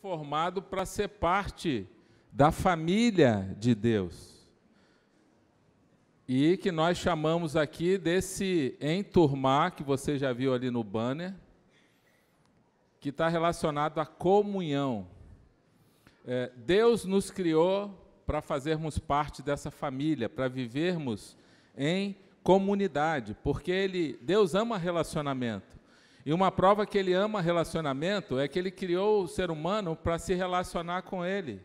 formado para ser parte da família de Deus. E que nós chamamos aqui desse enturmar, que você já viu ali no banner, que está relacionado à comunhão. Deus nos criou para fazermos parte dessa família, para vivermos em comunidade, porque Deus ama relacionamento. E uma prova que Ele ama relacionamento é que Ele criou o ser humano para se relacionar com Ele.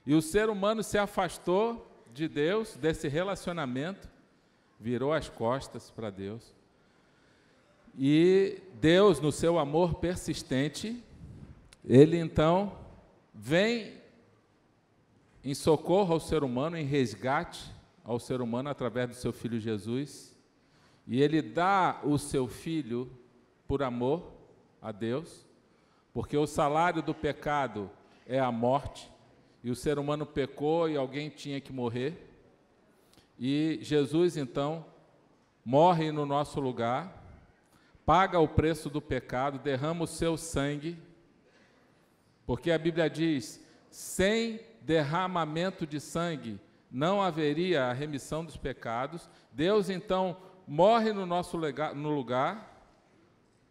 E o ser humano se afastou de Deus, desse relacionamento, virou as costas para Deus. E Deus, no seu amor persistente, Ele então vem em socorro ao ser humano, em resgate ao ser humano através do seu Filho Jesus. E Ele dá o seu Filho por amor a Deus, porque o salário do pecado é a morte, e o ser humano pecou e alguém tinha que morrer. E Jesus, então, morre no nosso lugar, paga o preço do pecado, derrama o seu sangue, porque a Bíblia diz, sem derramamento de sangue não haveria a remissão dos pecados. Deus, então, morre no nosso lugar,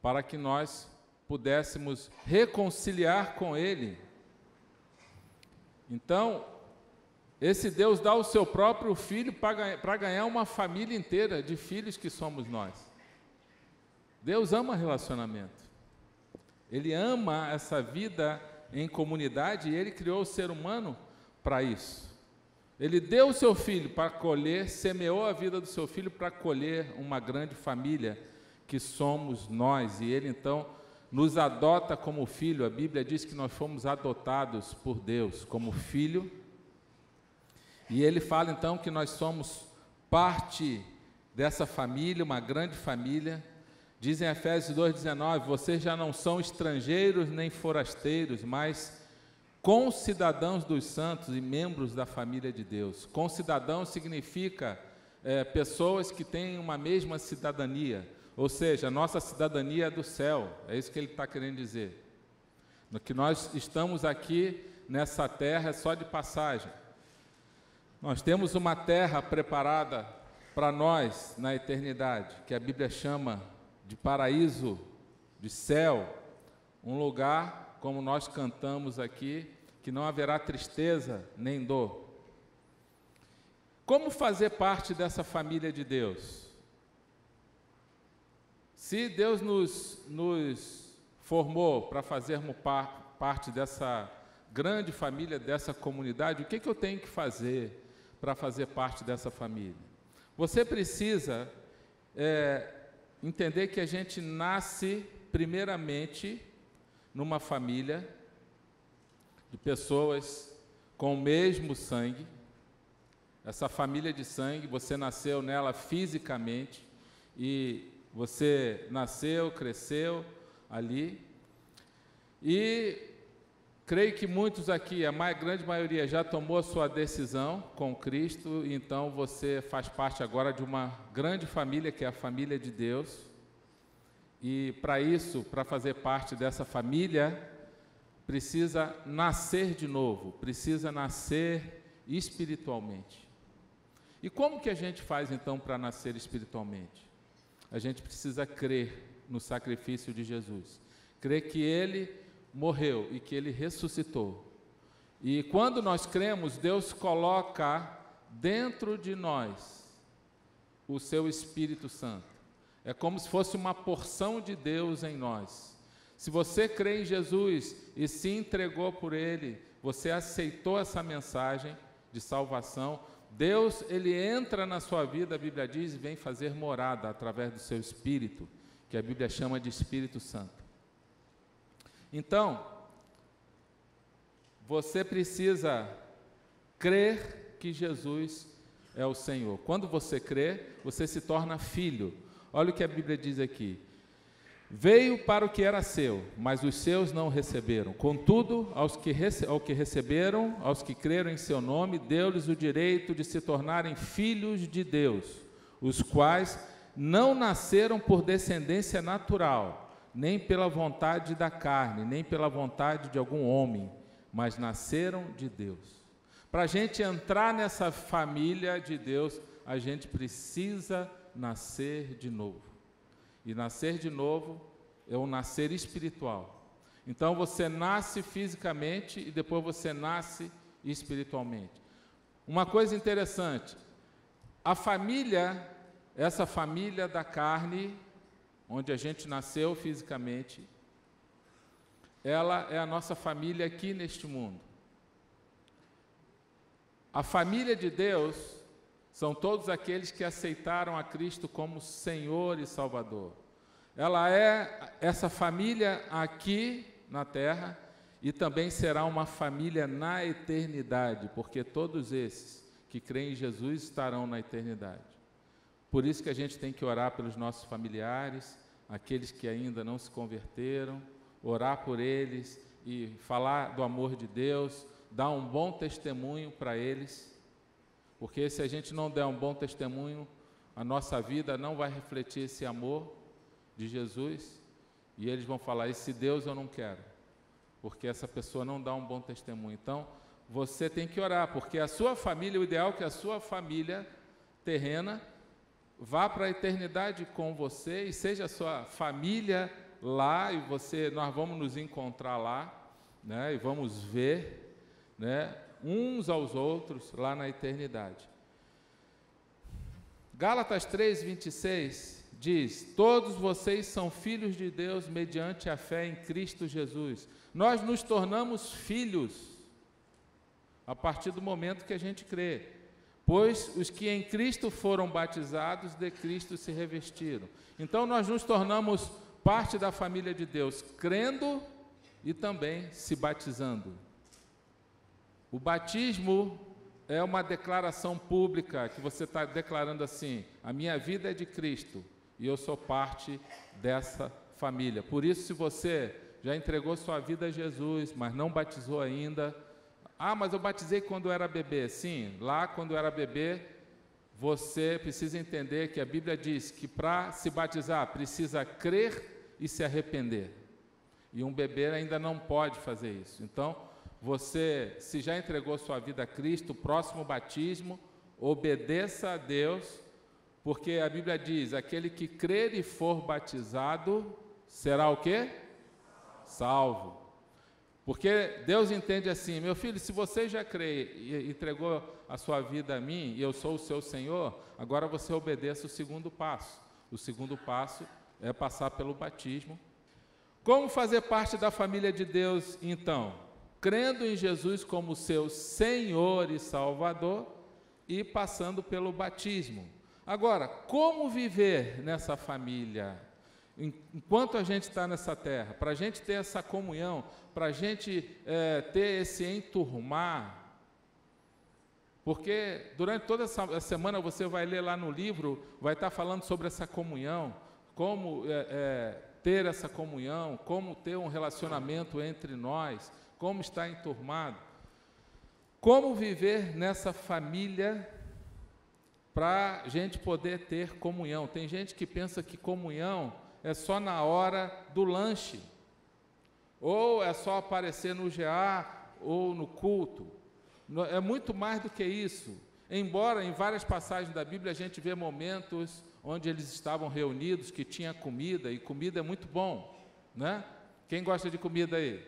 para que nós pudéssemos reconciliar com Ele. Então, esse Deus dá o seu próprio Filho para ganhar uma família inteira de filhos que somos nós. Deus ama relacionamento. Ele ama essa vida em comunidade e Ele criou o ser humano para isso. Ele deu o seu Filho para colher, semeou a vida do seu Filho para colher uma grande família que somos nós. E Ele, então, nos adota como filho. A Bíblia diz que nós fomos adotados por Deus como filho. E Ele fala, então, que nós somos parte dessa família, uma grande família. Diz em Efésios 2,19, vocês já não são estrangeiros nem forasteiros, mas concidadãos dos santos e membros da família de Deus. Concidadão significa pessoas que têm uma mesma cidadania, ou seja, a nossa cidadania é do céu, é isso que ele está querendo dizer. No que nós estamos aqui nessa terra é só de passagem. Nós temos uma terra preparada para nós na eternidade, que a Bíblia chama de paraíso, de céu, um lugar, como nós cantamos aqui, que não haverá tristeza nem dor. Como fazer parte dessa família de Deus? Se Deus nos formou para fazermos parte dessa grande família, dessa comunidade, o que eu tenho que fazer para fazer parte dessa família? Você precisa entender que a gente nasce, primeiramente, numa família de pessoas com o mesmo sangue. Essa família de sangue, você nasceu nela fisicamente e você nasceu, cresceu ali. E creio que muitos aqui, a grande maioria, já tomou a sua decisão com Cristo, então você faz parte agora de uma grande família, que é a família de Deus. E para isso, para fazer parte dessa família, precisa nascer de novo, precisa nascer espiritualmente. E como que a gente faz então para nascer espiritualmente? A gente precisa crer no sacrifício de Jesus, crer que Ele morreu e que Ele ressuscitou. E quando nós cremos, Deus coloca dentro de nós o seu Espírito Santo. É como se fosse uma porção de Deus em nós. Se você crê em Jesus e se entregou por Ele, você aceitou essa mensagem de salvação, Deus, Ele entra na sua vida, a Bíblia diz, e vem fazer morada através do seu Espírito, que a Bíblia chama de Espírito Santo. Então, você precisa crer que Jesus é o Senhor. Quando você crê, você se torna filho. Olha o que a Bíblia diz aqui. Veio para o que era seu, mas os seus não receberam. Contudo, ao que receberam, aos que creram em seu nome, deu-lhes o direito de se tornarem filhos de Deus, os quais não nasceram por descendência natural, nem pela vontade da carne, nem pela vontade de algum homem, mas nasceram de Deus. Para a gente entrar nessa família de Deus, a gente precisa nascer de novo. E nascer de novo é um nascer espiritual. Então você nasce fisicamente e depois você nasce espiritualmente. Uma coisa interessante, a família, essa família da carne, onde a gente nasceu fisicamente, ela é a nossa família aqui neste mundo. A família de Deus são todos aqueles que aceitaram a Cristo como Senhor e Salvador. Ela é essa família aqui na terra e também será uma família na eternidade, porque todos esses que creem em Jesus estarão na eternidade. Por isso que a gente tem que orar pelos nossos familiares, aqueles que ainda não se converteram, orar por eles e falar do amor de Deus, dar um bom testemunho para eles, porque se a gente não der um bom testemunho, a nossa vida não vai refletir esse amor de Jesus, e eles vão falar, esse Deus eu não quero, porque essa pessoa não dá um bom testemunho. Então, você tem que orar, porque a sua família, o ideal é que a sua família terrena vá para a eternidade com você e seja a sua família lá, e nós vamos nos encontrar lá, né, e vamos ver, né, uns aos outros lá na eternidade. Gálatas 3:26 diz, todos vocês são filhos de Deus mediante a fé em Cristo Jesus. Nós nos tornamos filhos a partir do momento que a gente crê, pois os que em Cristo foram batizados, de Cristo se revestiram. Então nós nos tornamos parte da família de Deus, crendo e também se batizando. O batismo é uma declaração pública, que você está declarando assim, a minha vida é de Cristo, e eu sou parte dessa família. Por isso, se você já entregou sua vida a Jesus, mas não batizou ainda, mas eu batizei quando eu era bebê. Sim, lá quando eu era bebê, você precisa entender que a Bíblia diz que para se batizar, precisa crer e se arrepender. E um bebê ainda não pode fazer isso. Então, você, se já entregou sua vida a Cristo, o próximo batismo, obedeça a Deus, porque a Bíblia diz, aquele que crer e for batizado, será o quê? Salvo. Porque Deus entende assim, meu filho, se você já crê e entregou a sua vida a mim, e eu sou o seu Senhor, agora você obedeça o segundo passo. O segundo passo é passar pelo batismo. Como fazer parte da família de Deus, então? Crendo em Jesus como seu Senhor e Salvador e passando pelo batismo. Agora, como viver nessa família? Enquanto a gente está nessa terra, para a gente ter essa comunhão, para a gente ter esse enturmar, porque durante toda essa semana você vai ler lá no livro, vai estar falando sobre essa comunhão, como ter essa comunhão, como ter um relacionamento entre nós, como está enturmado, como viver nessa família para a gente poder ter comunhão. Tem gente que pensa que comunhão é só na hora do lanche, ou é só aparecer no GA ou no culto. É muito mais do que isso. Embora em várias passagens da Bíblia a gente vê momentos onde eles estavam reunidos, que tinha comida, e comida é muito bom, né? Quem gosta de comida aí?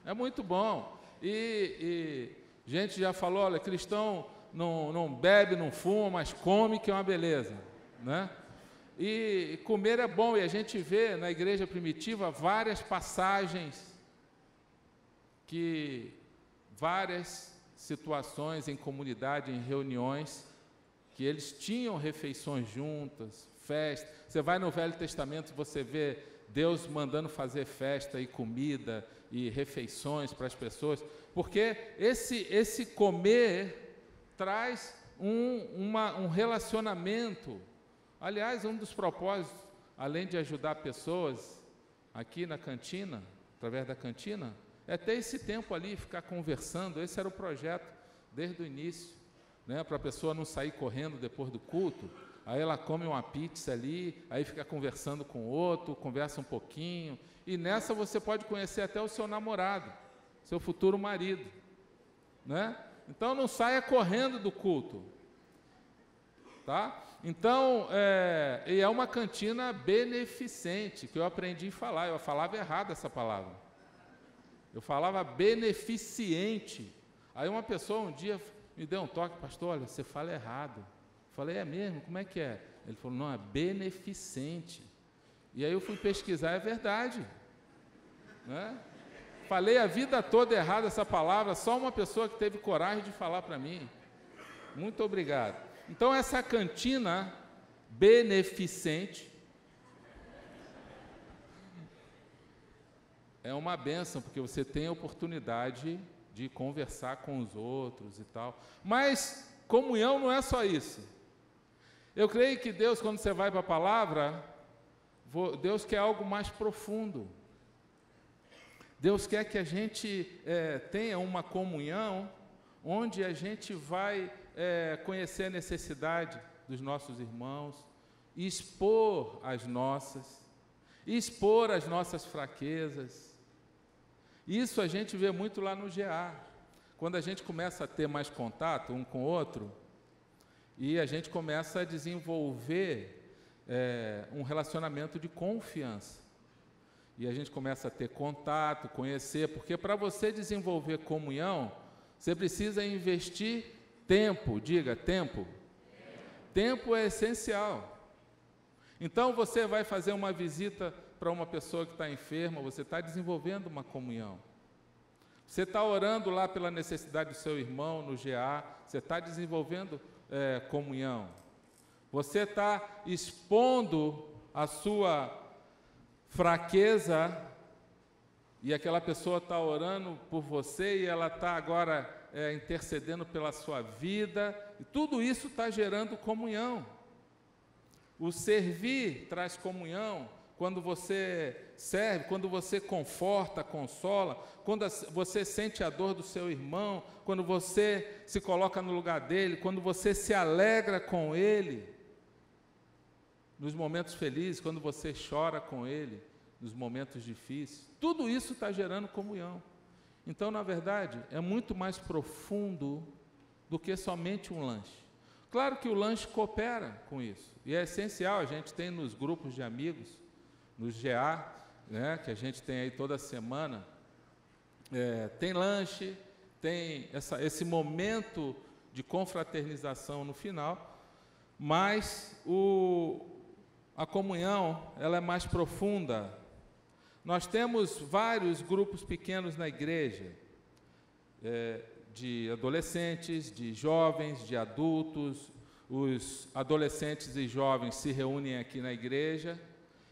É muito bom. E gente já falou, olha, cristão não bebe, não fuma, mas come, que é uma beleza, né? E comer é bom, e a gente vê na igreja primitiva várias passagens, várias situações em comunidade, em reuniões, que eles tinham refeições juntas, festas. Você vai no Velho Testamento, você vê Deus mandando fazer festa e comida e refeições para as pessoas, porque esse comer traz um relacionamento. Aliás, um dos propósitos, além de ajudar pessoas aqui na cantina, através da cantina, é ter esse tempo ali, ficar conversando. Esse era o projeto desde o início, né, para a pessoa não sair correndo depois do culto. Aí ela come uma pizza ali, aí fica conversando com o outro, conversa um pouquinho, e nessa você pode conhecer até o seu namorado, seu futuro marido, né? Então não saia correndo do culto, tá? Então, e é uma cantina beneficente, que eu aprendi a falar, eu falava errado essa palavra. Eu falava beneficente. Aí uma pessoa um dia me deu um toque, pastor, olha, você fala errado. Eu falei, é mesmo? Como é que é? Ele falou, não, é beneficente. E aí eu fui pesquisar, é verdade, né? Falei a vida toda errado essa palavra, só uma pessoa que teve coragem de falar para mim. Muito obrigado. Então, essa cantina beneficente é uma bênção, porque você tem a oportunidade de conversar com os outros e tal. Mas comunhão não é só isso. Eu creio que Deus, quando você vai para a palavra, Deus quer algo mais profundo. Deus quer que a gente tenha uma comunhão onde a gente vai conhecer a necessidade dos nossos irmãos, expor as nossas fraquezas. Isso a gente vê muito lá no GA. Quando a gente começa a ter mais contato um com o outro, e a gente começa a desenvolver um relacionamento de confiança. E a gente começa a ter contato, conhecer, porque para você desenvolver comunhão, você precisa investir tempo, diga, tempo. Tempo é essencial. Então, você vai fazer uma visita para uma pessoa que está enferma, você está desenvolvendo uma comunhão. Você está orando lá pela necessidade do seu irmão no GA, você está desenvolvendo comunhão. Você está expondo a sua fraqueza e aquela pessoa está orando por você e ela está agora intercedendo pela sua vida, e tudo isso está gerando comunhão. O servir traz comunhão, quando você serve, quando você conforta, consola, quando você sente a dor do seu irmão, quando você se coloca no lugar dele, quando você se alegra com ele, nos momentos felizes, quando você chora com ele, nos momentos difíceis, tudo isso está gerando comunhão. Então, na verdade, é muito mais profundo do que somente um lanche. Claro que o lanche coopera com isso, e é essencial, a gente tem nos grupos de amigos, nos GA, né, que a gente tem aí toda semana, tem lanche, tem esse momento de confraternização no final, mas a comunhão, ela é mais profunda. Nós temos vários grupos pequenos na igreja, de adolescentes, de jovens, de adultos. Os adolescentes e jovens se reúnem aqui na igreja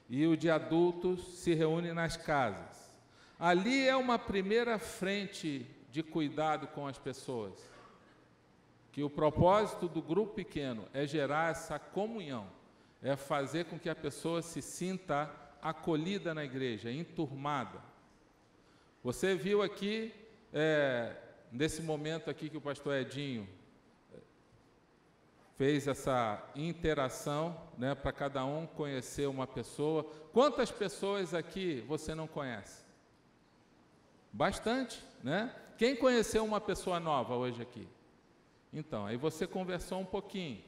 e o de adultos se reúne nas casas. Ali é uma primeira frente de cuidado com as pessoas, que o propósito do grupo pequeno é gerar essa comunhão, é fazer com que a pessoa se sinta acolhida na igreja, enturmada. Você viu aqui, nesse momento aqui que o pastor Edinho fez essa interação, né, para cada um conhecer uma pessoa. Quantas pessoas aqui você não conhece? Bastante, né? Quem conheceu uma pessoa nova hoje aqui? Então, aí você conversou um pouquinho.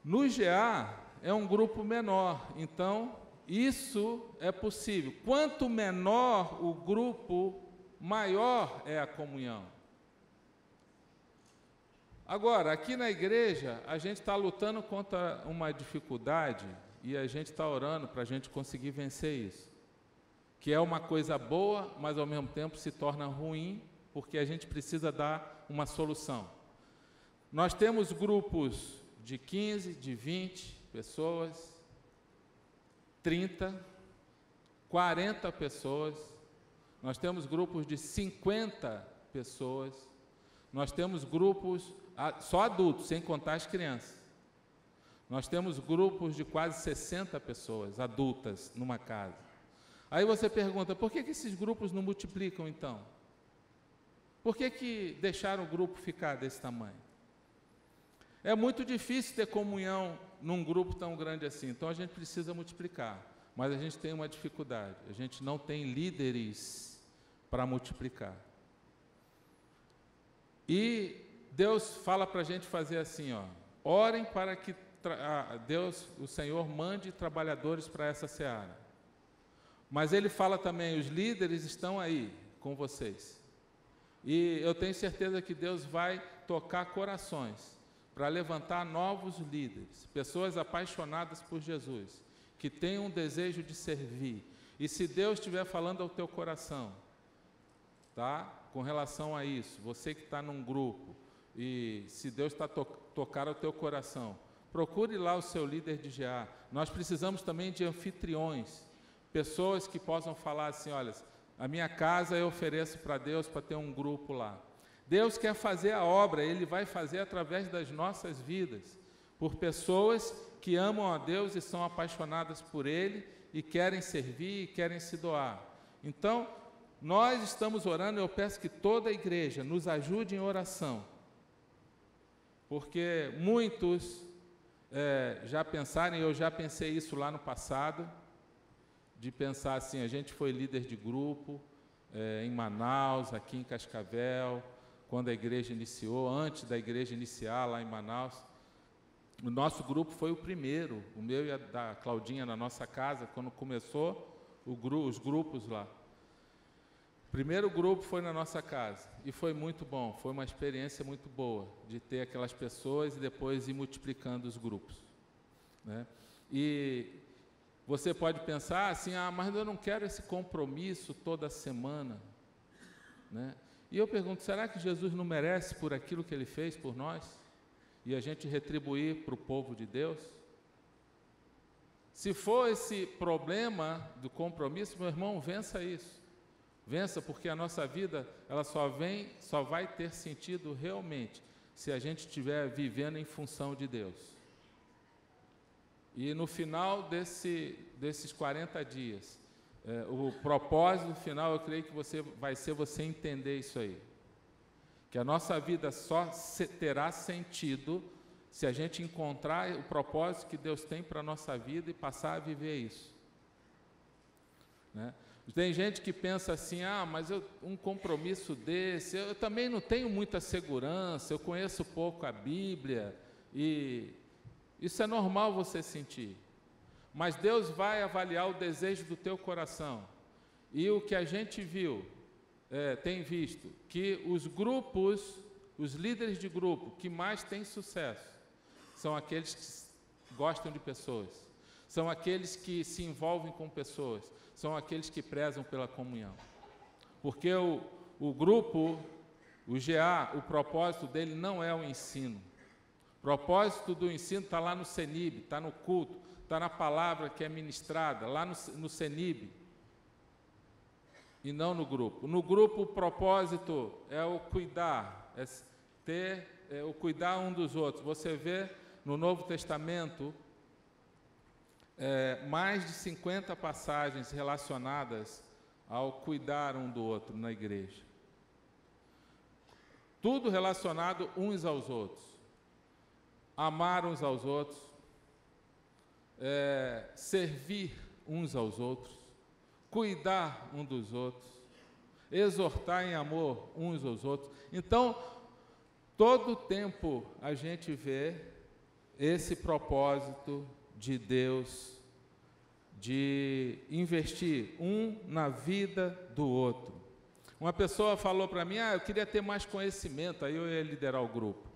No GA é um grupo menor, então isso é possível. Quanto menor o grupo, maior é a comunhão. Agora, aqui na igreja, a gente está lutando contra uma dificuldade e a gente está orando para a gente conseguir vencer isso. Que é uma coisa boa, mas ao mesmo tempo se torna ruim, porque a gente precisa dar uma solução. Nós temos grupos de 15, de 20 pessoas, 30, 40 pessoas, nós temos grupos de 50 pessoas, nós temos grupos, só adultos, sem contar as crianças. Nós temos grupos de quase 60 pessoas, adultas, numa casa. Aí você pergunta, por que esses grupos não multiplicam então? Por que deixaram o grupo ficar desse tamanho? É muito difícil ter comunhão num grupo tão grande assim, então a gente precisa multiplicar. Mas a gente tem uma dificuldade, a gente não tem líderes para multiplicar. E Deus fala para a gente fazer assim, ó, orem para que Deus, o Senhor, mande trabalhadores para essa seara. Mas Ele fala também, os líderes estão aí com vocês. E eu tenho certeza que Deus vai tocar corações para levantar novos líderes, pessoas apaixonadas por Jesus, que tenham um desejo de servir. E se Deus estiver falando ao teu coração, tá? Com relação a isso, você que está num grupo, e se Deus está tocar ao teu coração, procure lá o seu líder de GA. Nós precisamos também de anfitriões, pessoas que possam falar assim, olha, a minha casa eu ofereço para Deus para ter um grupo lá. Deus quer fazer a obra, Ele vai fazer através das nossas vidas, por pessoas que amam a Deus e são apaixonadas por Ele, e querem servir e querem se doar. Então, nós estamos orando, eu peço que toda a igreja nos ajude em oração, porque muitos já pensaram, e eu já pensei isso lá no passado, de pensar assim, a gente foi líder de grupo em Manaus, aqui em Cascavel, quando a igreja iniciou, antes da igreja iniciar lá em Manaus, o nosso grupo foi o primeiro, o meu e a da Claudinha na nossa casa, quando começou os grupos lá. O primeiro grupo foi na nossa casa, e foi muito bom, foi uma experiência muito boa, de ter aquelas pessoas e depois ir multiplicando os grupos, né? E você pode pensar assim, mas eu não quero esse compromisso toda semana, né? E eu pergunto, será que Jesus não merece por aquilo que Ele fez por nós? E a gente retribuir para o povo de Deus? Se for esse problema do compromisso, meu irmão, vença isso. Vença, porque a nossa vida, ela só vai ter sentido realmente se a gente estiver vivendo em função de Deus. E no final desses 40 dias, o propósito final, eu creio que vai ser você entender isso aí. Que a nossa vida só terá sentido se a gente encontrar o propósito que Deus tem para a nossa vida e passar a viver isso, né? Tem gente que pensa assim, mas um compromisso desse, eu também não tenho muita segurança, eu conheço pouco a Bíblia, e isso é normal você sentir. Mas Deus vai avaliar o desejo do teu coração. E o que a gente tem visto, que os grupos, os líderes de grupo que mais têm sucesso, são aqueles que gostam de pessoas, são aqueles que se envolvem com pessoas, são aqueles que prezam pela comunhão. Porque o grupo, o GA, o propósito dele não é o ensino. O propósito do ensino está lá no CENIB, está no culto, está na palavra que é ministrada, lá no CENIB, e não no grupo. No grupo, o propósito é o cuidar, o cuidar um dos outros. Você vê no Novo Testamento mais de 50 passagens relacionadas ao cuidar um do outro na igreja. Tudo relacionado uns aos outros. Amar uns aos outros, servir uns aos outros, cuidar um dos outros, exortar em amor uns aos outros. Então, todo tempo a gente vê esse propósito de Deus de investir um na vida do outro. Uma pessoa falou para mim, eu queria ter mais conhecimento, aí eu ia liderar o grupo.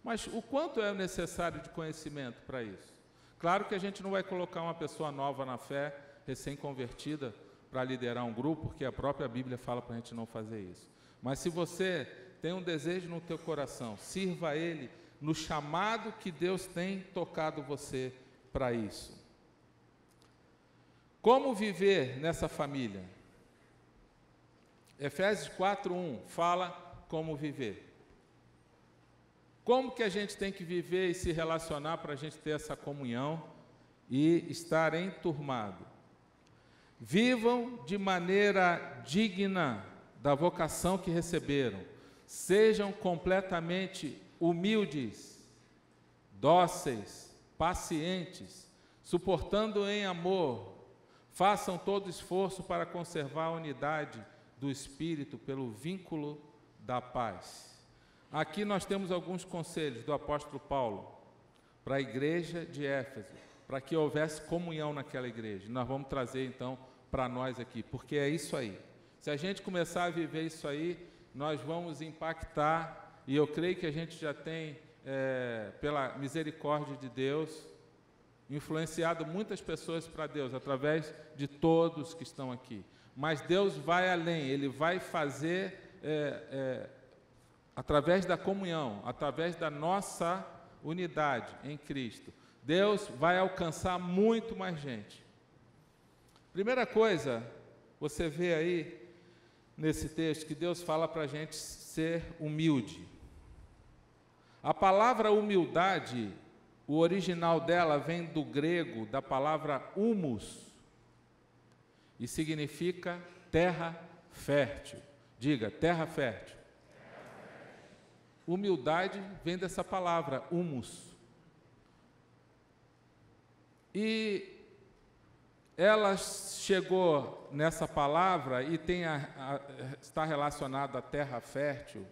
Mas o quanto é necessário de conhecimento para isso? Claro que a gente não vai colocar uma pessoa nova na fé, recém-convertida, para liderar um grupo, porque a própria Bíblia fala para a gente não fazer isso. Mas se você tem um desejo no teu coração, sirva a Ele no chamado que Deus tem tocado você para isso. Como viver nessa família? Efésios 4:1 fala como viver. Como que a gente tem que viver e se relacionar para a gente ter essa comunhão e estar enturmado? Vivam de maneira digna da vocação que receberam. Sejam completamente humildes, dóceis, pacientes, suportando em amor. Façam todo esforço para conservar a unidade do Espírito pelo vínculo da paz. Aqui nós temos alguns conselhos do apóstolo Paulo para a igreja de Éfeso, para que houvesse comunhão naquela igreja. Nós vamos trazer então para nós aqui, porque é isso aí. Se a gente começar a viver isso aí, nós vamos impactar, e eu creio que a gente já tem, pela misericórdia de Deus, influenciado muitas pessoas para Deus, através de todos que estão aqui. Mas Deus vai além, Ele vai fazer, através da comunhão, através da nossa unidade em Cristo, Deus vai alcançar muito mais gente. Primeira coisa, você vê aí, nesse texto, que Deus fala para a gente ser humilde. A palavra humildade, o original dela vem do grego, da palavra humus, e significa terra fértil. Diga, terra fértil. Humildade vem dessa palavra, humus. E ela chegou nessa palavra e está relacionada à terra fértil,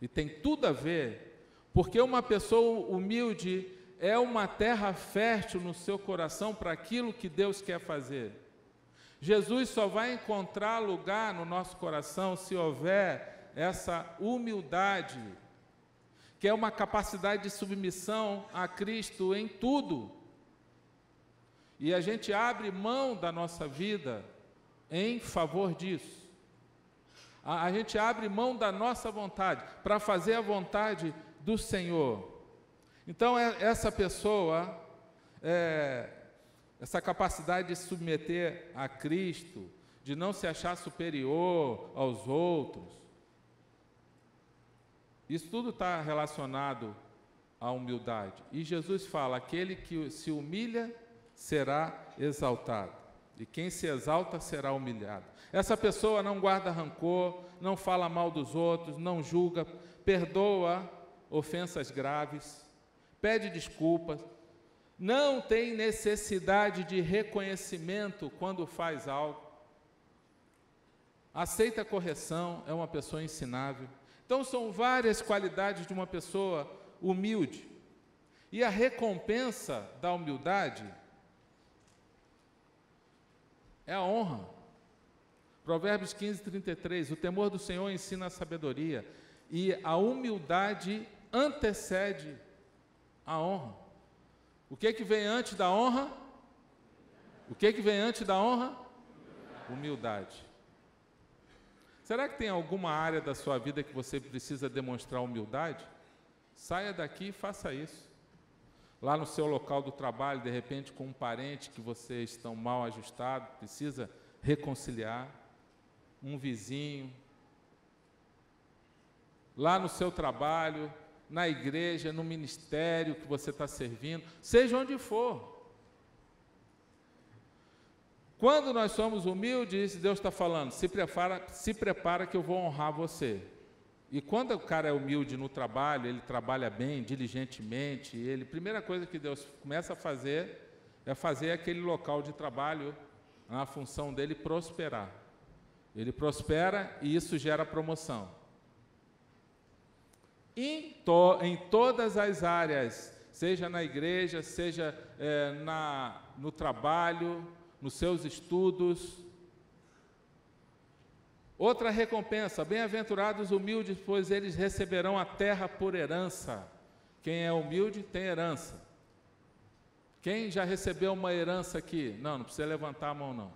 e tem tudo a ver, porque uma pessoa humilde é uma terra fértil no seu coração para aquilo que Deus quer fazer. Jesus só vai encontrar lugar no nosso coração se houver essa humildade, que é uma capacidade de submissão a Cristo em tudo. E a gente abre mão da nossa vida em favor disso. A gente abre mão da nossa vontade para fazer a vontade do Senhor. Então, essa pessoa, essa capacidade de se submeter a Cristo, de não se achar superior aos outros, isso tudo está relacionado à humildade. E Jesus fala, aquele que se humilha será exaltado, e quem se exalta será humilhado. Essa pessoa não guarda rancor, não fala mal dos outros, não julga, perdoa ofensas graves, pede desculpas, não tem necessidade de reconhecimento quando faz algo, aceita a correção, é uma pessoa ensinável. Então são várias qualidades de uma pessoa humilde. E a recompensa da humildade é a honra. Provérbios 15, 33, o temor do Senhor ensina a sabedoria, e a humildade antecede a honra. O que vem antes da honra? O que vem antes da honra? Humildade. Será que tem alguma área da sua vida que você precisa demonstrar humildade? Saia daqui e faça isso. Lá no seu local do trabalho, de repente com um parente que vocês estão mal ajustados, precisa reconciliar, um vizinho. Lá no seu trabalho, na igreja, no ministério que você está servindo, seja onde for. Quando nós somos humildes, Deus está falando, se prepara que eu vou honrar você. E quando o cara é humilde no trabalho, ele trabalha bem, diligentemente, primeira coisa que Deus começa a fazer, é fazer aquele local de trabalho, a função dele prosperar. Ele prospera e isso gera promoção. Em todas as áreas, seja na igreja, seja no trabalho, nos seus estudos. Outra recompensa, bem-aventurados humildes, pois eles receberão a terra por herança. Quem é humilde tem herança. Quem já recebeu uma herança aqui? Não precisa levantar a mão não.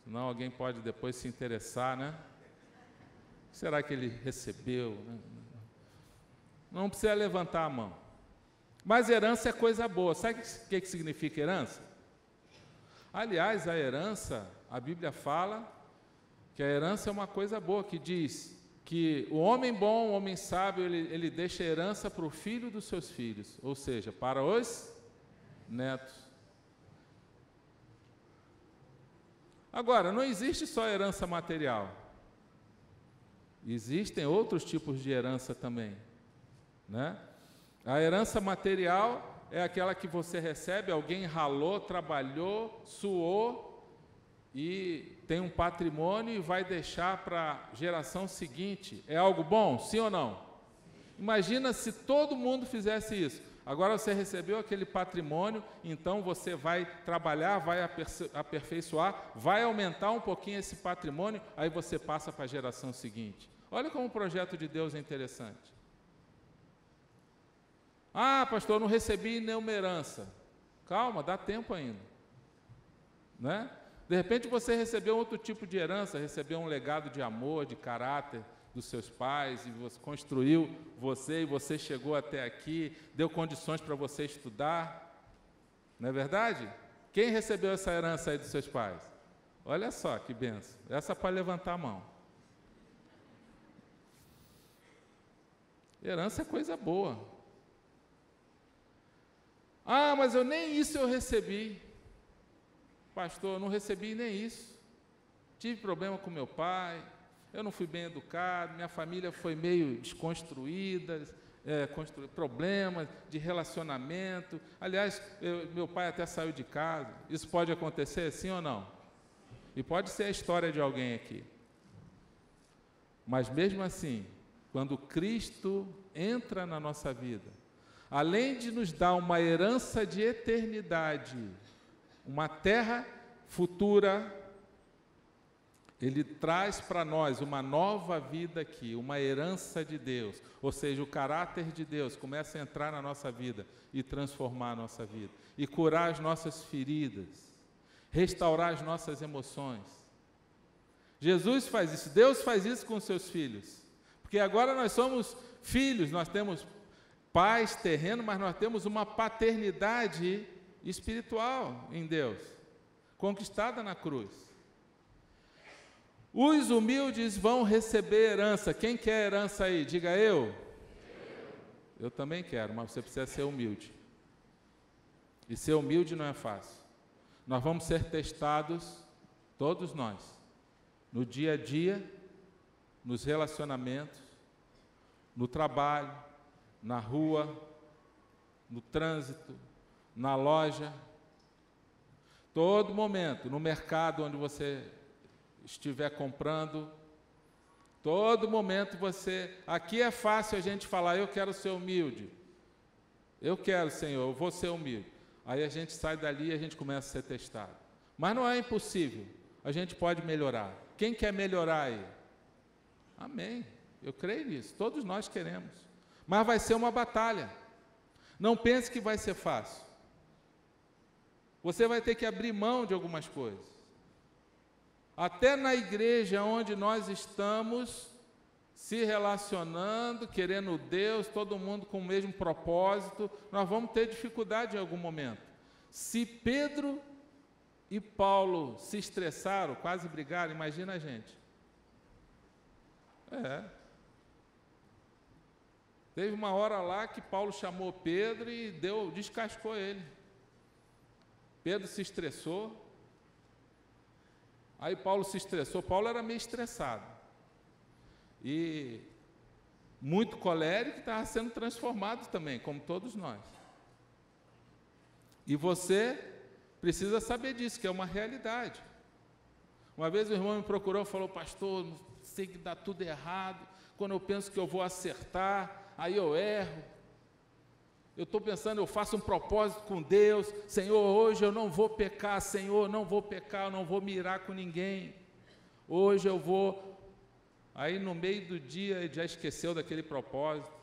Senão alguém pode depois se interessar, né? O que será que ele recebeu? Não precisa levantar a mão. Mas herança é coisa boa. Sabe o que significa herança? Aliás, a herança, a Bíblia fala que a herança é uma coisa boa, que diz que o homem bom, o homem sábio, ele deixa herança para o filho dos seus filhos, ou seja, para os netos. Agora, não existe só herança material. Existem outros tipos de herança também, né? A herança material é aquela que você recebe, alguém ralou, trabalhou, suou e tem um patrimônio e vai deixar para a geração seguinte. É algo bom? Sim ou não? Imagina se todo mundo fizesse isso. Agora você recebeu aquele patrimônio, então você vai trabalhar, vai aperfeiçoar, vai aumentar um pouquinho esse patrimônio, aí você passa para a geração seguinte. Olha como o projeto de Deus é interessante. Ah, pastor, eu não recebi nenhuma herança. Calma, dá tempo ainda. Né? De repente você recebeu outro tipo de herança, recebeu um legado de amor, de caráter dos seus pais, e você construiu você, e você chegou até aqui, deu condições para você estudar. Não é verdade? Quem recebeu essa herança aí dos seus pais? Olha só que benção. Essa para levantar a mão. Herança é coisa boa. Ah, mas nem isso eu recebi. Pastor, eu não recebi nem isso. Tive problema com meu pai, eu não fui bem educado, minha família foi meio desconstruída, problemas de relacionamento. Aliás, meu pai até saiu de casa. Isso pode acontecer, sim ou não? E pode ser a história de alguém aqui. Mas mesmo assim, quando Cristo entra na nossa vida, além de nos dar uma herança de eternidade, uma terra futura, Ele traz para nós uma nova vida aqui, uma herança de Deus, ou seja, o caráter de Deus começa a entrar na nossa vida e transformar a nossa vida, e curar as nossas feridas, restaurar as nossas emoções. Jesus faz isso, Deus faz isso com os seus filhos, porque agora nós somos filhos, nós temos pais terrenos, mas nós temos uma paternidade espiritual em Deus, conquistada na cruz. Os humildes vão receber herança. Quem quer herança aí? Diga eu. Eu também quero, mas você precisa ser humilde. E ser humilde não é fácil. Nós vamos ser testados, todos nós, no dia a dia, nos relacionamentos, no trabalho, na rua, no trânsito, na loja, todo momento, no mercado onde você estiver comprando, todo momento você, aqui é fácil a gente falar, eu quero ser humilde, eu quero, Senhor, eu vou ser humilde. Aí a gente sai dali e a gente começa a ser testado. Mas não é impossível, a gente pode melhorar. Quem quer melhorar aí? Amém, eu creio nisso, todos nós queremos. Mas vai ser uma batalha. Não pense que vai ser fácil. Você vai ter que abrir mão de algumas coisas. Até na igreja onde nós estamos se relacionando, querendo Deus, todo mundo com o mesmo propósito, nós vamos ter dificuldade em algum momento. Se Pedro e Paulo se estressaram, quase brigaram, imagina a gente. Teve uma hora lá que Paulo chamou Pedro e descascou ele. Pedro se estressou. Aí Paulo se estressou. Paulo era meio estressado. E muito colérico, estava sendo transformado também, como todos nós. E você precisa saber disso, que é uma realidade. Uma vez o irmão me procurou e falou, pastor, sei que dá tudo errado, quando eu penso que eu vou acertar, aí eu erro. Eu estou pensando, eu faço um propósito com Deus, Senhor, hoje eu não vou pecar, Senhor, não vou pecar, eu não vou mirar com ninguém, hoje eu vou. Aí no meio do dia ele já esqueceu daquele propósito.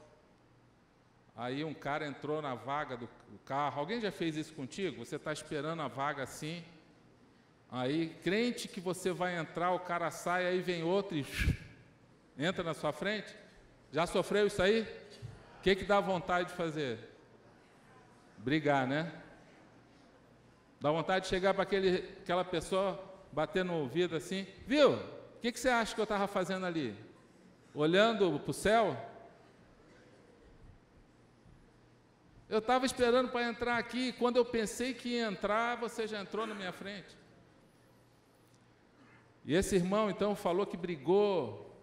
Aí um cara entrou na vaga do carro. Alguém já fez isso contigo? Você está esperando a vaga assim, aí crente que você vai entrar, o cara sai, aí vem outro e entra na sua frente. Já sofreu isso aí? O que dá vontade de fazer? Brigar, né? Dá vontade de chegar para aquela pessoa, bater no ouvido assim, viu? O que você acha que eu estava fazendo ali? Olhando para o céu? Eu estava esperando para entrar aqui, quando eu pensei que ia entrar, você já entrou na minha frente. E esse irmão, então, falou que brigou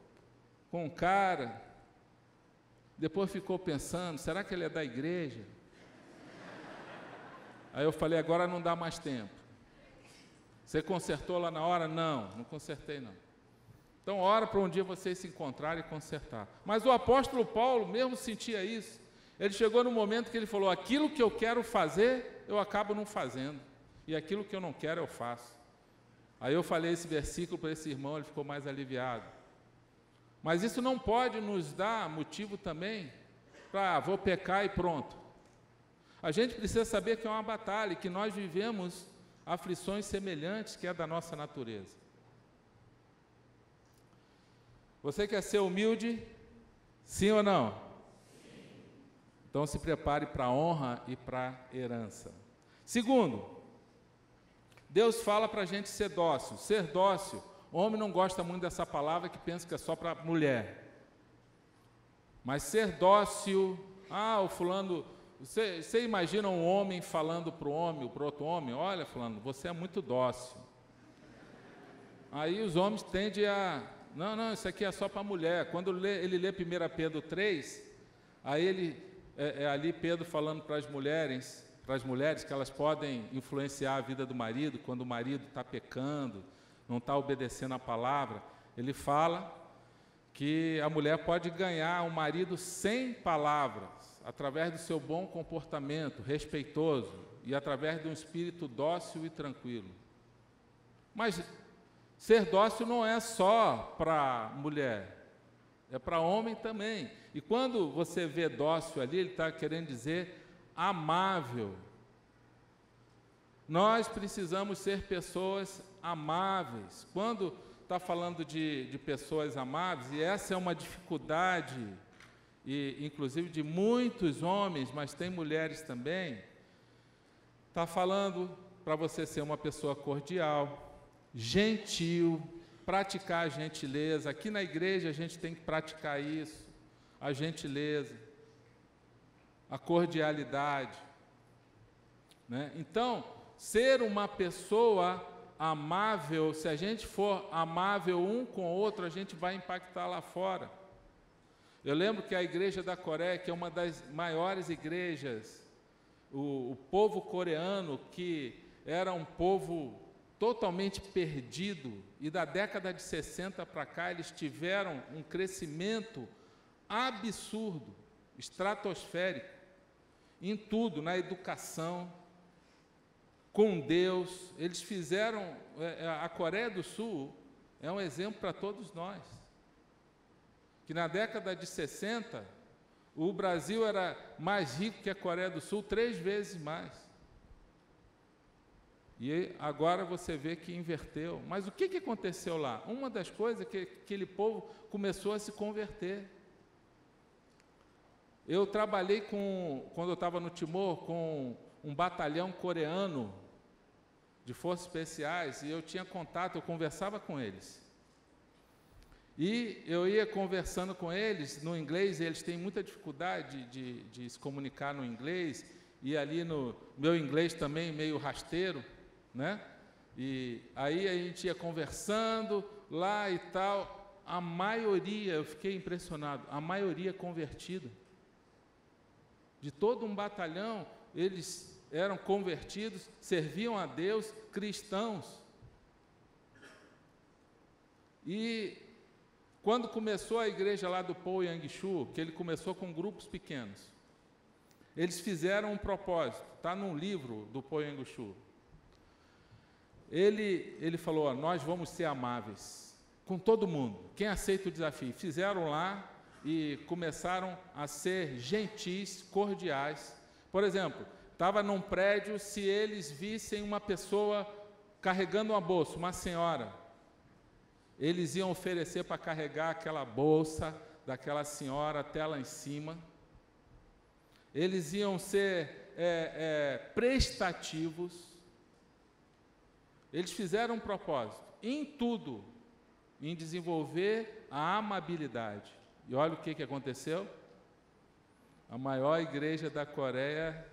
com um cara, depois ficou pensando, será que ele é da igreja? Aí eu falei, agora não dá mais tempo. Você consertou lá na hora? Não, não consertei não. Então, ora para um dia vocês se encontrarem e consertar. Mas o apóstolo Paulo mesmo sentia isso. Ele chegou no momento que ele falou, aquilo que eu quero fazer, eu acabo não fazendo. E aquilo que eu não quero, eu faço. Aí eu falei esse versículo para esse irmão, ele ficou mais aliviado. Mas isso não pode nos dar motivo também para, vou pecar e pronto. A gente precisa saber que é uma batalha, que nós vivemos aflições semelhantes que é da nossa natureza. Você quer ser humilde? Sim ou não? Sim. Então se prepare para a honra e para a herança. Segundo, Deus fala para a gente ser dócil. Ser dócil, o homem não gosta muito dessa palavra que pensa que é só para mulher. Mas ser dócil, o fulano, você imagina um homem falando para o homem, para outro homem, olha fulano, você é muito dócil. Aí os homens tendem a, não, isso aqui é só para mulher. Quando ele lê 1 Pedro 3, aí ele, ali Pedro falando para as mulheres que elas podem influenciar a vida do marido, quando o marido está pecando, não está obedecendo a palavra, ele fala que a mulher pode ganhar um marido sem palavras, através do seu bom comportamento, respeitoso, e através de um espírito dócil e tranquilo. Mas ser dócil não é só para mulher, é para homem também. E quando você vê dócil ali, ele está querendo dizer amável. Nós precisamos ser pessoas amáveis. Quando está falando de pessoas amáveis, e essa é uma dificuldade, e inclusive de muitos homens, mas tem mulheres também, está falando para você ser uma pessoa cordial, gentil, praticar a gentileza. Aqui na igreja a gente tem que praticar isso, a gentileza, a cordialidade, né? Então, ser uma pessoa amável, se a gente for amável um com o outro, a gente vai impactar lá fora. Eu lembro que a igreja da Coreia, que é uma das maiores igrejas, o povo coreano, que era um povo totalmente perdido, e da década de 60 para cá eles tiveram um crescimento absurdo, estratosférico, em tudo, na educação, com Deus. Eles fizeram, a Coreia do Sul é um exemplo para todos nós, que na década de 60, o Brasil era mais rico que a Coreia do Sul, 3 vezes mais. E agora você vê que inverteu. Mas o que aconteceu lá? Uma das coisas é que aquele povo começou a se converter. Eu trabalhei quando eu estava no Timor, com um batalhão coreano de forças especiais, e eu tinha contato, eu conversava com eles. E eu ia conversando com eles no inglês, e eles têm muita dificuldade de se comunicar no inglês, e ali no meu inglês também meio rasteiro, né? E aí a gente ia conversando lá e tal, a maioria, eu fiquei impressionado, a maioria convertida. De todo um batalhão, eles eram convertidos, serviam a Deus, cristãos. E quando começou a igreja lá do Paul Yang-shu, que ele começou com grupos pequenos, eles fizeram um propósito, está num livro do Paul Yang-shu. Ele falou, nós vamos ser amáveis com todo mundo, quem aceita o desafio. Fizeram lá e começaram a ser gentis, cordiais. Por exemplo, estava num prédio, se eles vissem uma pessoa carregando uma bolsa, uma senhora, eles iam oferecer para carregar aquela bolsa daquela senhora até lá em cima. Eles iam ser prestativos. Eles fizeram um propósito, em tudo, em desenvolver a amabilidade. E olha o que aconteceu. A maior igreja da Coreia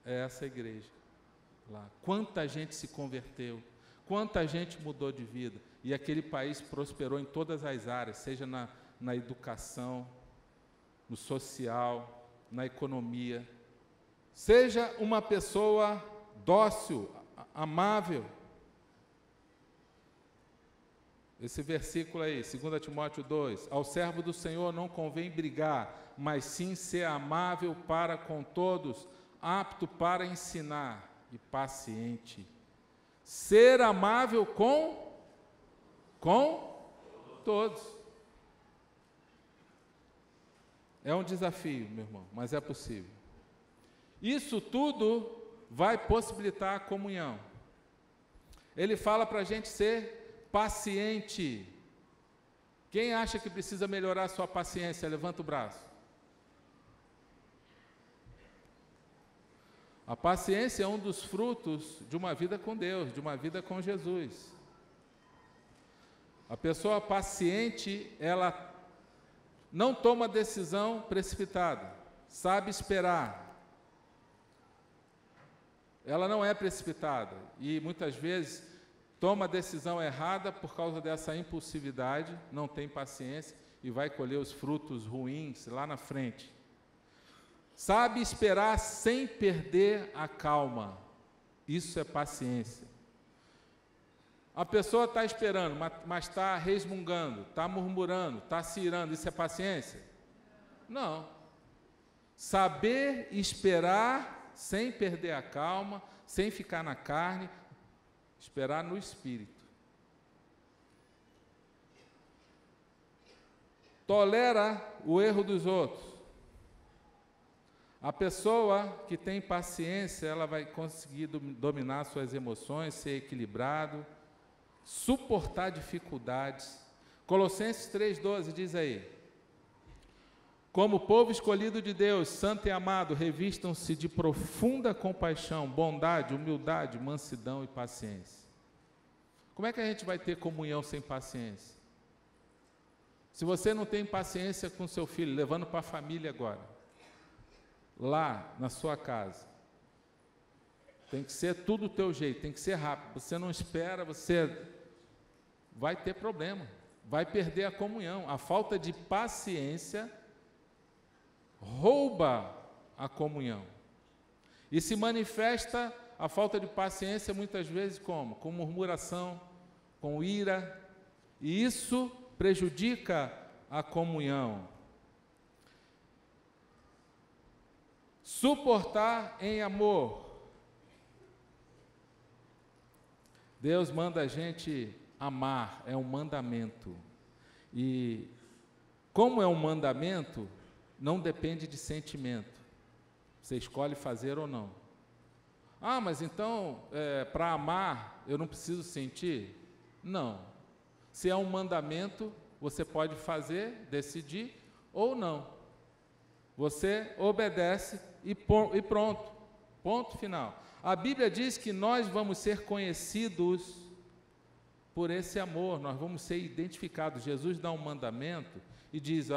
é essa igreja lá. Quanta gente se converteu, quanta gente mudou de vida, e aquele país prosperou em todas as áreas, seja na educação, no social, na economia. Seja uma pessoa dócil, amável. esse versículo aí, 2 Timóteo 2, ao servo do Senhor não convém brigar, mas sim ser amável para com todos, apto para ensinar e paciente. Ser amável com todos. É um desafio, meu irmão, mas é possível. Isso tudo vai possibilitar a comunhão. Ele fala para a gente ser paciente. Quem acha que precisa melhorar a sua paciência, levanta o braço. A paciência é um dos frutos de uma vida com Deus, de uma vida com Jesus. A pessoa paciente, ela não toma decisão precipitada, sabe esperar. Ela não é precipitada e muitas vezes toma a decisão errada por causa dessa impulsividade, não tem paciência e vai colher os frutos ruins lá na frente. Sabe esperar sem perder a calma. Isso é paciência. A pessoa está esperando, mas está resmungando, está murmurando, está se irando. Isso é paciência? Não. Saber esperar sem perder a calma, sem ficar na carne, esperar no Espírito. Tolera o erro dos outros. A pessoa que tem paciência, ela vai conseguir dominar suas emoções, ser equilibrado, suportar dificuldades. Colossenses 3,12 diz aí: como povo escolhido de Deus, santo e amado, revistam-se de profunda compaixão, bondade, humildade, mansidão e paciência. Como é que a gente vai ter comunhão sem paciência? Se você não tem paciência com seu filho, levando para a família agora, lá na sua casa, tem que ser tudo do teu jeito, tem que ser rápido. Você não espera, você vai ter problema, vai perder a comunhão. A falta de paciência rouba a comunhão. E se manifesta a falta de paciência muitas vezes como? Com murmuração, com ira, e isso prejudica a comunhão. Suportar em amor. Deus manda a gente amar, é um mandamento. E como é um mandamento, não depende de sentimento. Você escolhe fazer ou não. Ah, mas então, para amar, eu não preciso sentir? Não. Se é um mandamento, você pode fazer, decidir ou não. Você obedece e pronto. Ponto final. A Bíblia diz que nós vamos ser conhecidos por esse amor, nós vamos ser identificados. Jesus dá um mandamento e diz,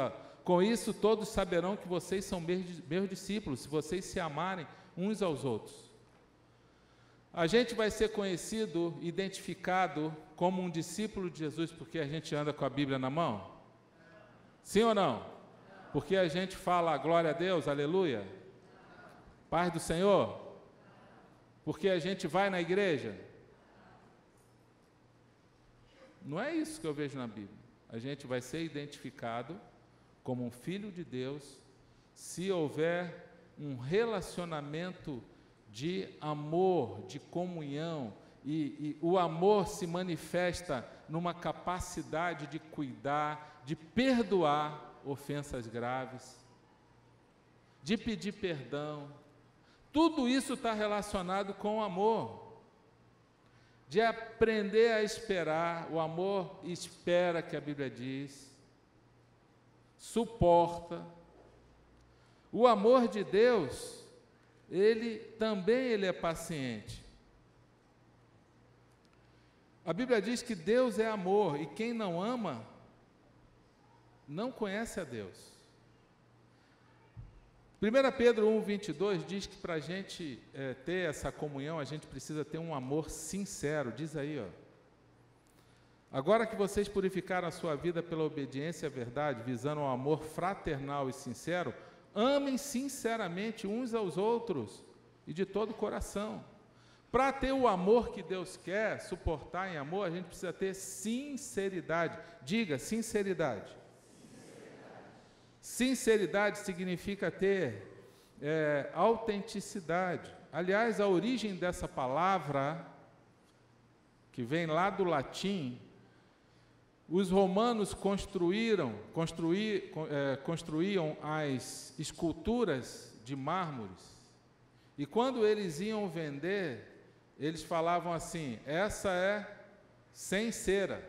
com isso todos saberão que vocês são meus discípulos, se vocês se amarem uns aos outros. A gente vai ser conhecido, identificado como um discípulo de Jesus, porque a gente anda com a Bíblia na mão? Sim ou não? Porque a gente fala glória a Deus, aleluia? Paz do Senhor? Porque a gente vai na igreja? Não é isso que eu vejo na Bíblia. A gente vai ser identificado como um filho de Deus se houver um relacionamento de amor, de comunhão, e o amor se manifesta numa capacidade de cuidar, de perdoar ofensas graves, de pedir perdão. Tudo isso está relacionado com o amor, de aprender a esperar. O amor espera, que a Bíblia diz, suporta. O amor de Deus, ele é paciente. A Bíblia diz que Deus é amor, e quem não ama, não conhece a Deus. 1 Pedro 1,22 diz que para a gente ter essa comunhão, a gente precisa ter um amor sincero. Diz aí, agora que vocês purificaram a sua vida pela obediência à verdade, visando um amor fraternal e sincero, amem sinceramente uns aos outros e de todo o coração, Para ter o amor que Deus quer, suportar em amor, a gente precisa ter sinceridade. Diga, sinceridade. Sinceridade significa ter autenticidade. Aliás, a origem dessa palavra, que vem lá do latim, os romanos construíam as esculturas de mármores, e quando eles iam vender, eles falavam assim: essa é sem cera.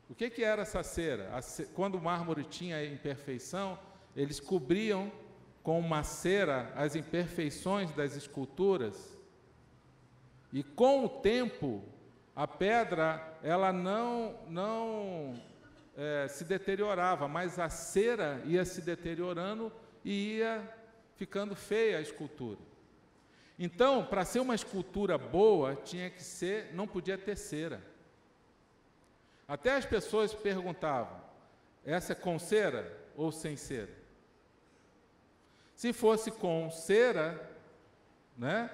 O que era essa cera? Quando o mármore tinha imperfeição, eles cobriam com uma cera as imperfeições das esculturas, e com o tempo a pedra ela não se deteriorava, mas a cera ia se deteriorando e ia ficando feia a escultura. Então, para ser uma escultura boa, não podia ter cera. Até as pessoas perguntavam: essa é com cera ou sem cera? Se fosse com cera, né,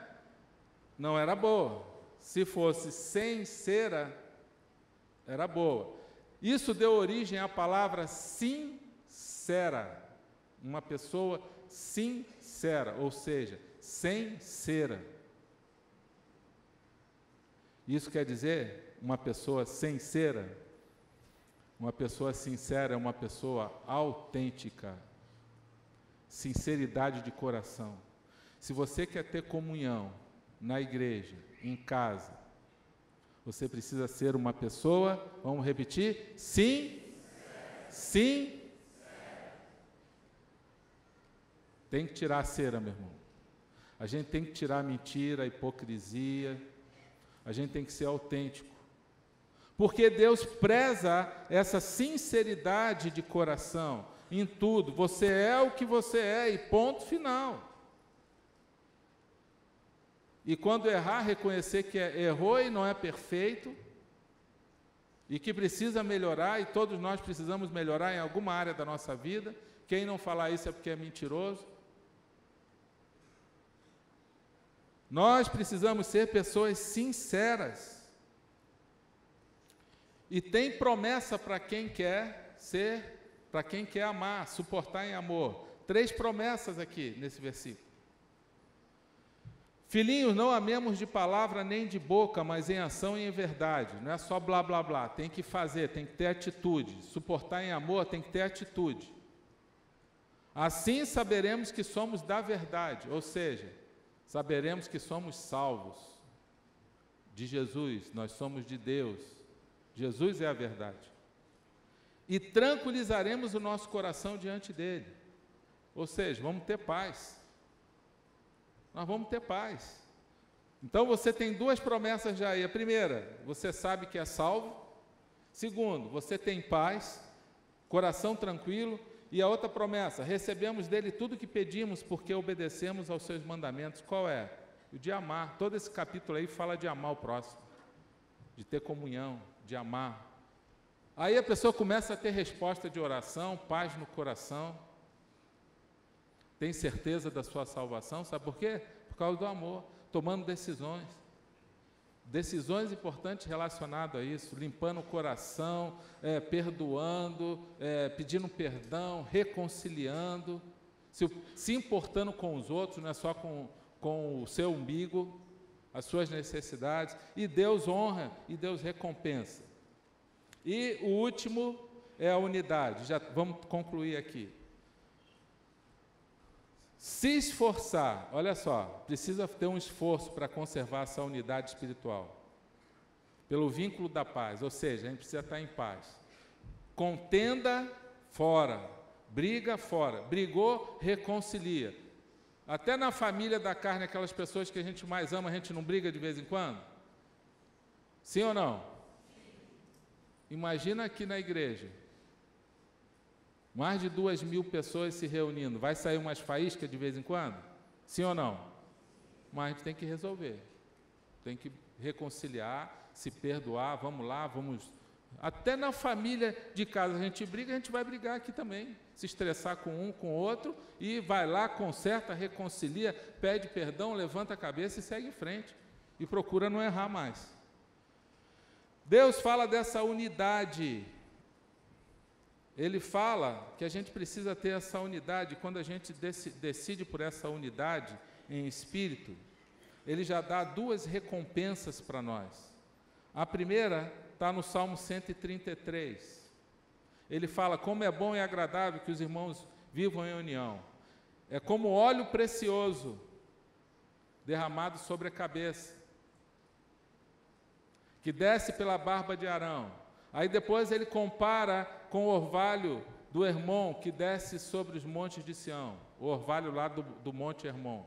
não era boa. Se fosse sem cera, era boa. Isso deu origem à palavra sincera. Uma pessoa sincera, ou seja, sem cera. Isso quer dizer uma pessoa sincera? Uma pessoa sincera é uma pessoa autêntica. Sinceridade de coração. Se você quer ter comunhão na igreja, em casa, você precisa ser uma pessoa, vamos repetir? Sim. Tem que tirar a cera, meu irmão. A gente tem que tirar a mentira, a hipocrisia. A gente tem que ser autêntico. Porque Deus preza essa sinceridade de coração em tudo. Você é o que você é e ponto final. E quando errar, reconhecer que errou e não é perfeito, e que precisa melhorar, e todos nós precisamos melhorar em alguma área da nossa vida. Quem não falar isso é porque é mentiroso. Nós precisamos ser pessoas sinceras. E tem promessa para quem quer ser, para quem quer amar, suportar em amor. 3 promessas aqui nesse versículo. Filhinhos, não amemos de palavra nem de boca, mas em ação e em verdade. Não é só blá, blá, blá. Tem que fazer, tem que ter atitude. Suportar em amor tem que ter atitude. Assim saberemos que somos da verdade, ou seja, saberemos que somos salvos de Jesus, nós somos de Deus. Jesus é a verdade. E tranquilizaremos o nosso coração diante dele. Ou seja, vamos ter paz. Nós vamos ter paz. Então você tem 2 promessas já aí. A primeira, você sabe que é salvo. Segundo, você tem paz, coração tranquilo. E a outra promessa, recebemos dele tudo que pedimos porque obedecemos aos seus mandamentos. Qual é? O de amar. Todo esse capítulo aí fala de amar o próximo, de ter comunhão, de amar. Aí a pessoa começa a ter resposta de oração, paz no coração. Tem certeza da sua salvação, sabe por quê? Por causa do amor, tomando decisões. Decisões importantes relacionadas a isso, limpando o coração, perdoando, pedindo perdão, reconciliando, se importando com os outros, não é só com o seu umbigo, as suas necessidades, e Deus honra e Deus recompensa. E o último é a unidade, já vamos concluir aqui. Se esforçar, olha só, precisa ter um esforço para conservar essa unidade espiritual, pelo vínculo da paz, ou seja, a gente precisa estar em paz. Contenda fora, briga fora, brigou, reconcilia. Até na família da carne, aquelas pessoas que a gente mais ama, a gente não briga de vez em quando? Sim ou não? Imagina aqui na igreja, mais de 2.000 pessoas se reunindo, vai sair umas faíscas de vez em quando? Sim ou não? Mas a gente tem que resolver, tem que reconciliar, se perdoar, vamos lá, vamos Até na família de casa a gente briga, a gente vai brigar aqui também. Se estressar com um, com o outro, e vai lá, conserta, reconcilia, pede perdão, levanta a cabeça e segue em frente. E procura não errar mais. Deus fala dessa unidade. Ele fala que a gente precisa ter essa unidade. Quando a gente decide por essa unidade em espírito, Ele já dá duas recompensas para nós. A primeira está no Salmo 133. Ele fala: como é bom e agradável que os irmãos vivam em união. É como óleo precioso derramado sobre a cabeça, que desce pela barba de Arão. Aí depois ele compara com o orvalho do Hermon, que desce sobre os montes de Sião, o orvalho lá do Monte Hermon.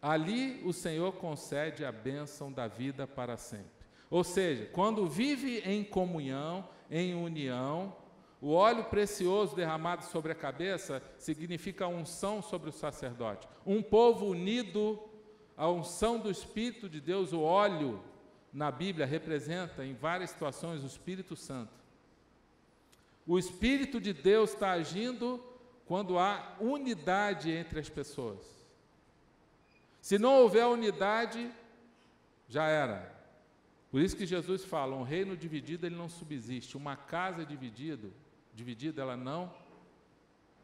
Ali o Senhor concede a bênção da vida para sempre. Ou seja, quando vive em comunhão, em união, o óleo precioso derramado sobre a cabeça significa a unção sobre o sacerdote. Um povo unido, a unção do Espírito de Deus, o óleo, na Bíblia, representa em várias situações o Espírito Santo. O Espírito de Deus está agindo quando há unidade entre as pessoas. Se não houver unidade, já era. Por isso que Jesus fala: um reino dividido ele não subsiste, uma casa dividida ela não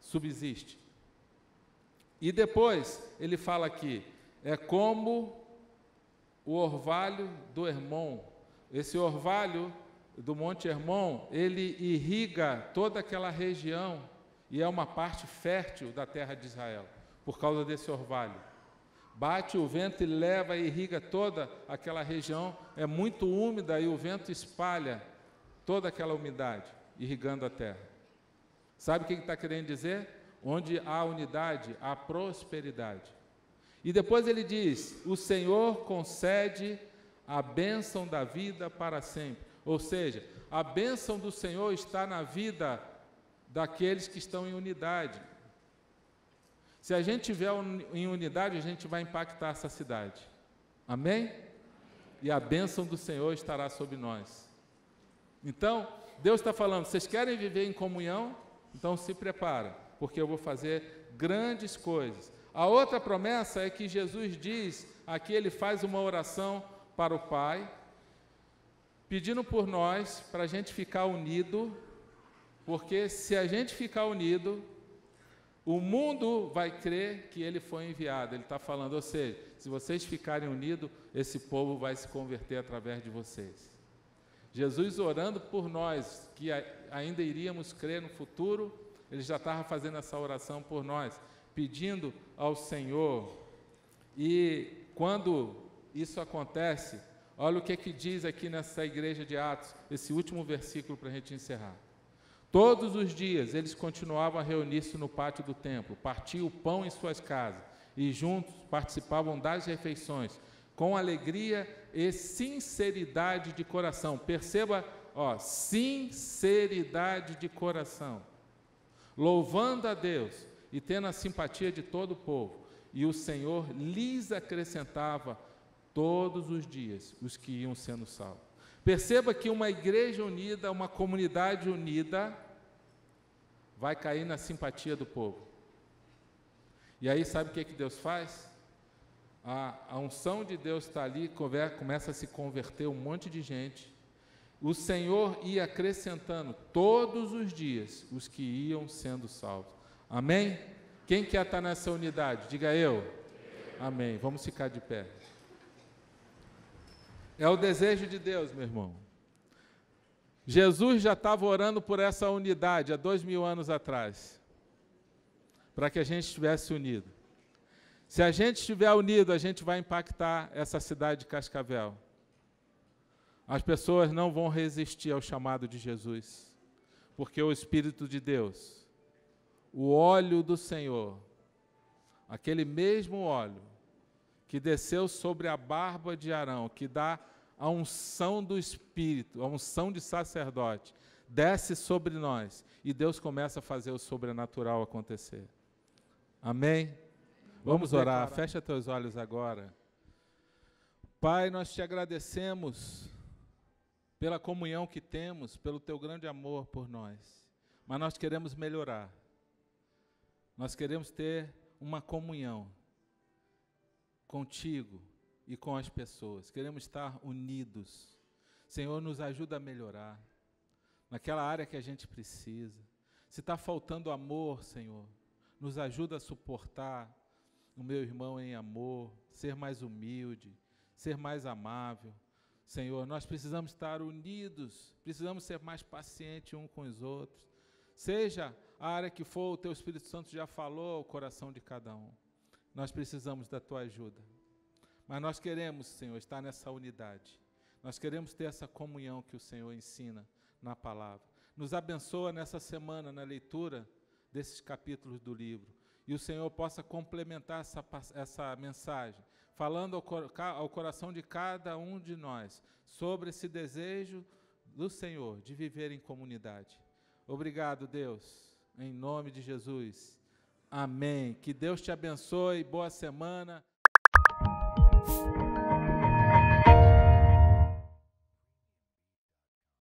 subsiste. E depois ele fala aqui, é como o orvalho do Hermon. Esse orvalho do Monte Hermon, ele irriga toda aquela região e é uma parte fértil da terra de Israel, por causa desse orvalho. Bate o vento e leva e irriga toda aquela região, é muito úmida e o vento espalha toda aquela umidade, irrigando a terra. Sabe o que está querendo dizer? Onde há unidade, há prosperidade. E depois ele diz: o Senhor concede a bênção da vida para sempre. Ou seja, a bênção do Senhor está na vida daqueles que estão em unidade. Se a gente estiver em unidade, a gente vai impactar essa cidade. Amém? E a bênção do Senhor estará sobre nós. Então, Deus está falando: vocês querem viver em comunhão? Então se prepara, porque eu vou fazer grandes coisas. A outra promessa é que Jesus diz, aqui ele faz uma oração para o Pai, pedindo por nós, para a gente ficar unido, porque se a gente ficar unido, o mundo vai crer que ele foi enviado. Ele está falando, ou seja, se vocês ficarem unidos, esse povo vai se converter através de vocês. Jesus orando por nós, que ainda iríamos crer no futuro, ele já estava fazendo essa oração por nós, pedindo ao Senhor. E quando isso acontece, olha o que diz aqui nessa igreja de Atos, esse último versículo para a gente encerrar. Todos os dias eles continuavam a reunir-se no pátio do templo, partiam o pão em suas casas e juntos participavam das refeições, com alegria e sinceridade de coração. Perceba, sinceridade de coração. Louvando a Deus e tendo a simpatia de todo o povo. E o Senhor lhes acrescentava todos os dias os que iam sendo salvos. Perceba que uma igreja unida, uma comunidade unida, vai cair na simpatia do povo. E aí sabe o que Deus faz? A unção de Deus está ali, começa a se converter um monte de gente. O Senhor ia acrescentando todos os dias os que iam sendo salvos. Amém? Quem quer estar nessa unidade? Diga eu. Amém. Vamos ficar de pé. É o desejo de Deus, meu irmão. Jesus já estava orando por essa unidade há 2000 anos atrás, para que a gente estivesse unido. Se a gente estiver unido, a gente vai impactar essa cidade de Cascavel. As pessoas não vão resistir ao chamado de Jesus, porque o Espírito de Deus, o óleo do Senhor, aquele mesmo óleo que desceu sobre a barba de Arão, que dá a unção do Espírito, a unção de sacerdote, desce sobre nós e Deus começa a fazer o sobrenatural acontecer. Amém? Vamos orar. Fecha teus olhos agora. Pai, nós te agradecemos pela comunhão que temos, pelo teu grande amor por nós. Mas nós queremos melhorar. Nós queremos ter uma comunhão contigo e com as pessoas. Queremos estar unidos. Senhor, nos ajuda a melhorar naquela área que a gente precisa. Se está faltando amor, Senhor, nos ajuda a suportar o meu irmão em amor, ser mais humilde, ser mais amável. Senhor, nós precisamos estar unidos, precisamos ser mais pacientes uns com os outros. Seja a área que for, o Teu Espírito Santo já falou ao coração de cada um. Nós precisamos da Tua ajuda. Mas nós queremos, Senhor, estar nessa unidade. Nós queremos ter essa comunhão que o Senhor ensina na palavra. Nos abençoa nessa semana, na leitura desses capítulos do livro. E o Senhor possa complementar essa mensagem, falando ao coração de cada um de nós, sobre esse desejo do Senhor de viver em comunidade. Obrigado, Deus, em nome de Jesus. Amém. Que Deus te abençoe, boa semana.